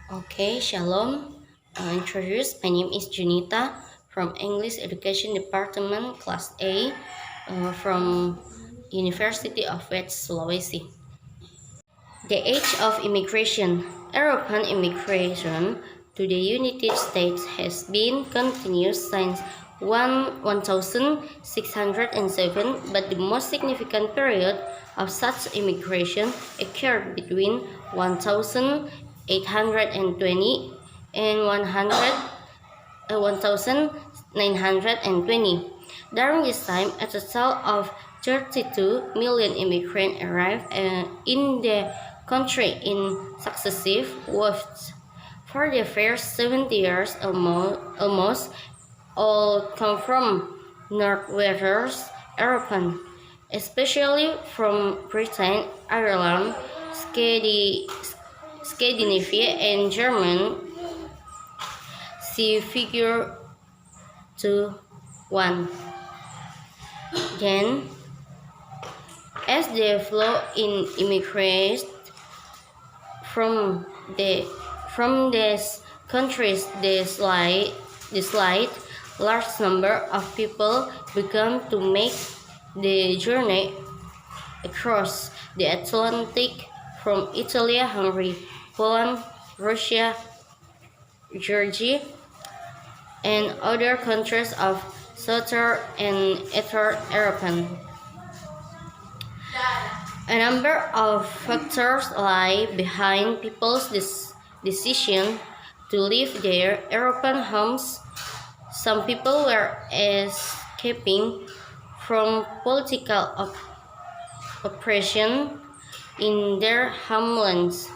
Okay, shalom. Introduce. My name is Junita from English Education Department, Class A, from University of West Sulawesi. The age of immigration. European immigration to the United States has been continuous since 1607, but the most significant period of such immigration occurred between 1820 and 1920. During this time, a total of 32 million immigrants arrived in the country in successive waves. For the first 70 years, almost all come from Northwestern Europe, especially from Britain, Ireland, Scandinavia, and Germany. See figure 2:1. Then, as the flow in immigrants from these countries, the slight large number of people began to make the journey across the Atlantic from Italy, Hungary, Poland, Russia, Georgia, and other countries of Southern and Eastern Europe. A number of factors lie behind people's decision to leave their European homes. Some people were escaping from political oppression in their homelands.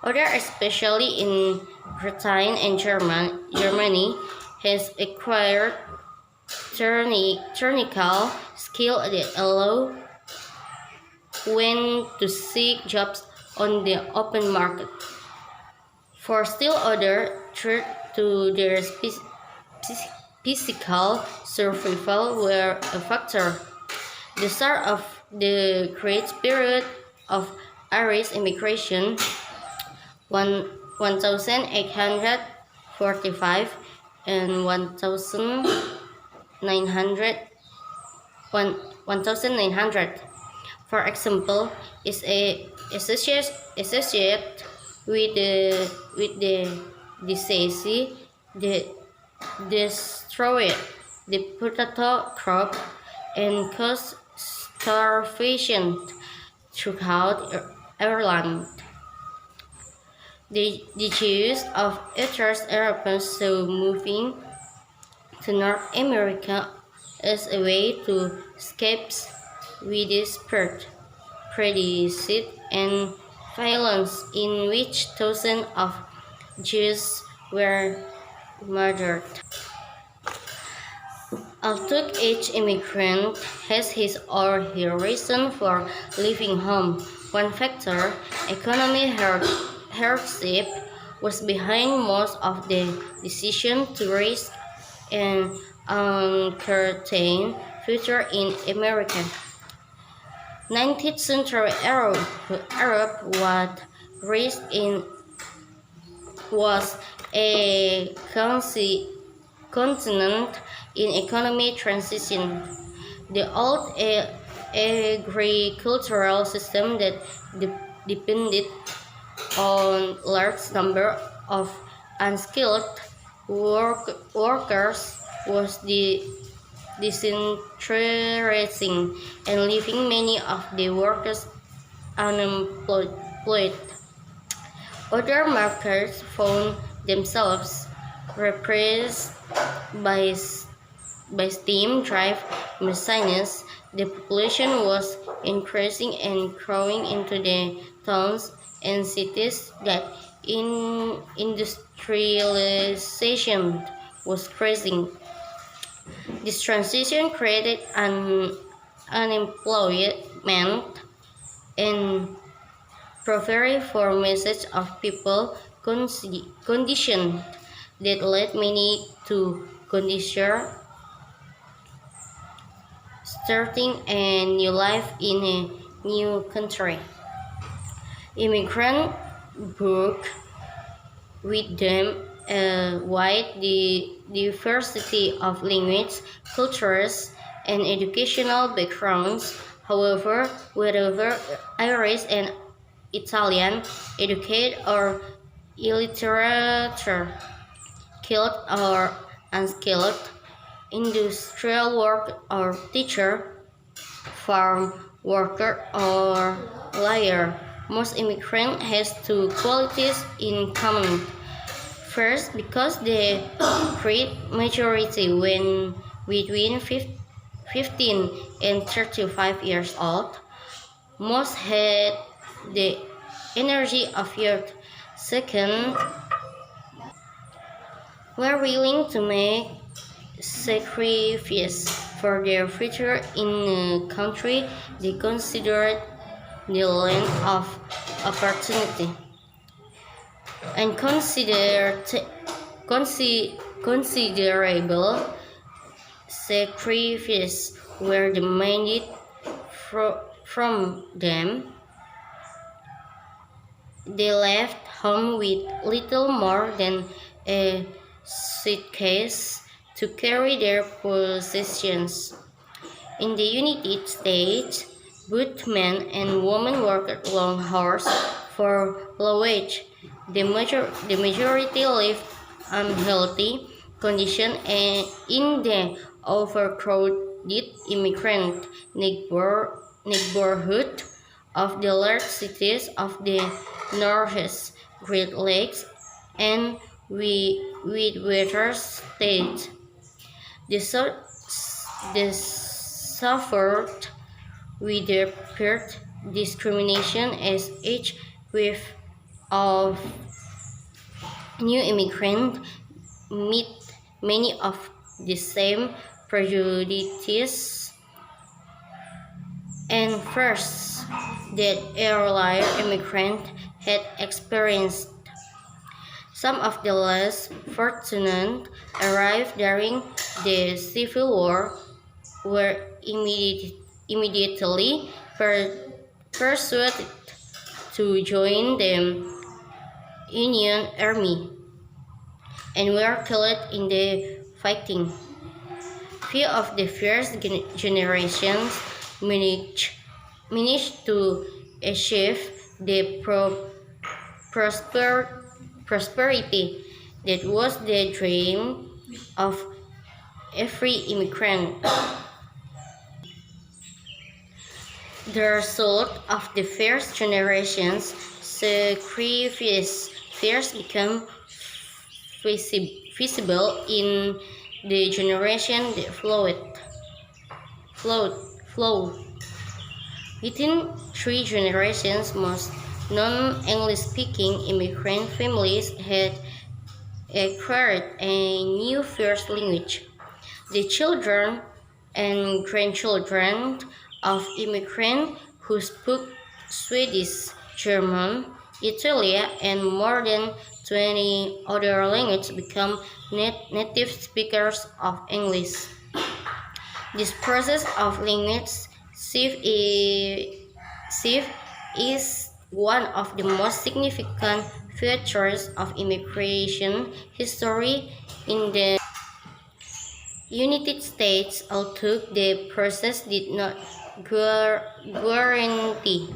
Others, especially in Britain and Germany, has acquired technical skill that allow when to seek jobs on the open market. For still others, threat to their physical survival were a factor. The start of the great period of Irish immigration, 1845 and 1900, for example, is associated with the disease that destroyed the potato crop and caused starvation throughout Ireland. The Jews of Eastern Europe saw moving to North America as a way to escape widespread prejudice and violence in which thousands of Jews were murdered. Although each immigrant has his or her reason for leaving home, one factor, economic hardship, was behind most of the decision to risk an uncertain future in America. 19th century Europe was a continent in economic transition. The old agricultural system that depended on large number of unskilled workers was disinteresting and leaving many of the workers unemployed. Other markets found themselves repressed by steam drive machines. The population was increasing and growing into the towns and cities that industrialization was increasing. This transition created unemployment and poverty for masses of people condition that led many to consider starting a new life in a new country. Immigrant brought with them a wide diversity of language, cultures, and educational backgrounds. However, whether Irish and Italian, educated or illiterate, skilled or unskilled, industrial work or teacher, farm worker or lawyer. Most immigrant has two qualities in common. First, because the great majority when between 15 and 35 years old, most had the energy of youth. Second, were willing to make sacrifice for their future in a country they considered the land of opportunity and considerable sacrifice were demanded from them. They left home with little more than a suitcase to carry their possessions. In the United States, both men and women worked long hours for low wage. The majority lived unhealthy conditions in the overcrowded immigrant neighborhood of the large cities of the Northeast, Great Lakes, and Wet'suwet'en states. They suffered with their peer discrimination as each wave of new immigrants meet many of the same prejudices and first that earlier immigrants had experienced. Some of the less fortunate arrived during the Civil War were immediately persuaded to join the Union Army and were killed in the fighting. Few of the first generations managed to achieve the prosperity that was the dream of every immigrant. The result of the first generation's sacrifice first became visible in the generation that followed. Within 3 generations, most non-English-speaking immigrant families had acquired a new first language. The children and grandchildren of immigrants who spoke Swedish, German, Italian, and more than 20 other languages become native speakers of English. This process of language shift is one of the most significant features of immigration history in the United States, although the process did not guarantee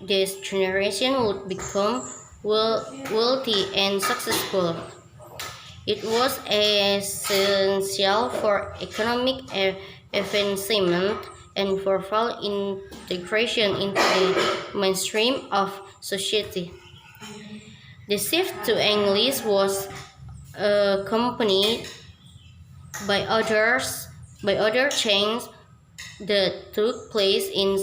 this generation would become wealthy and successful. It was essential for economic advancement and for full integration into the mainstream of society. The shift to English was accompanied by other changes that took place in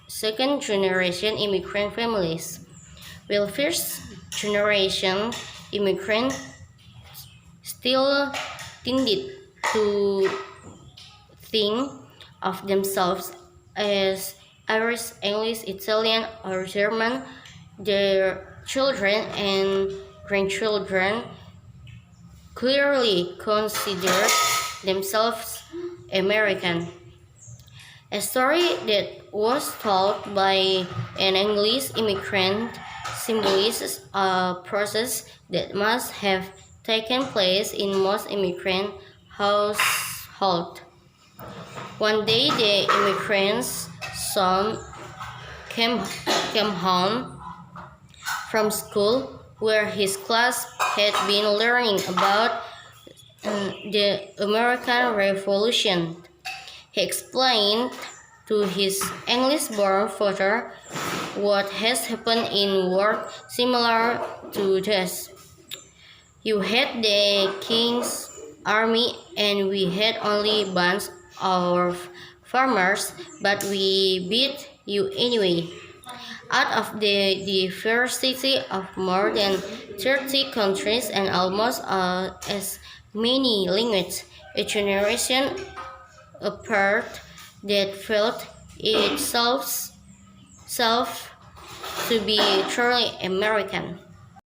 second generation immigrant families. While first generation immigrants still tended to think of themselves as Irish, English, Italian, or German, their children and grandchildren clearly considered themselves American. A story that was told by an English immigrant symbolizes a process that must have taken place in most immigrant households. One day, the immigrant's son came home from school where his class had been learning about the American Revolution. He explained to his English-born father what has happened in world similar to this. You had the king's army and we had only bunch of farmers, but we beat you anyway. Out of the diversity of more than 30 countries and almost as many languages, a generation apart that felt itself to be truly American.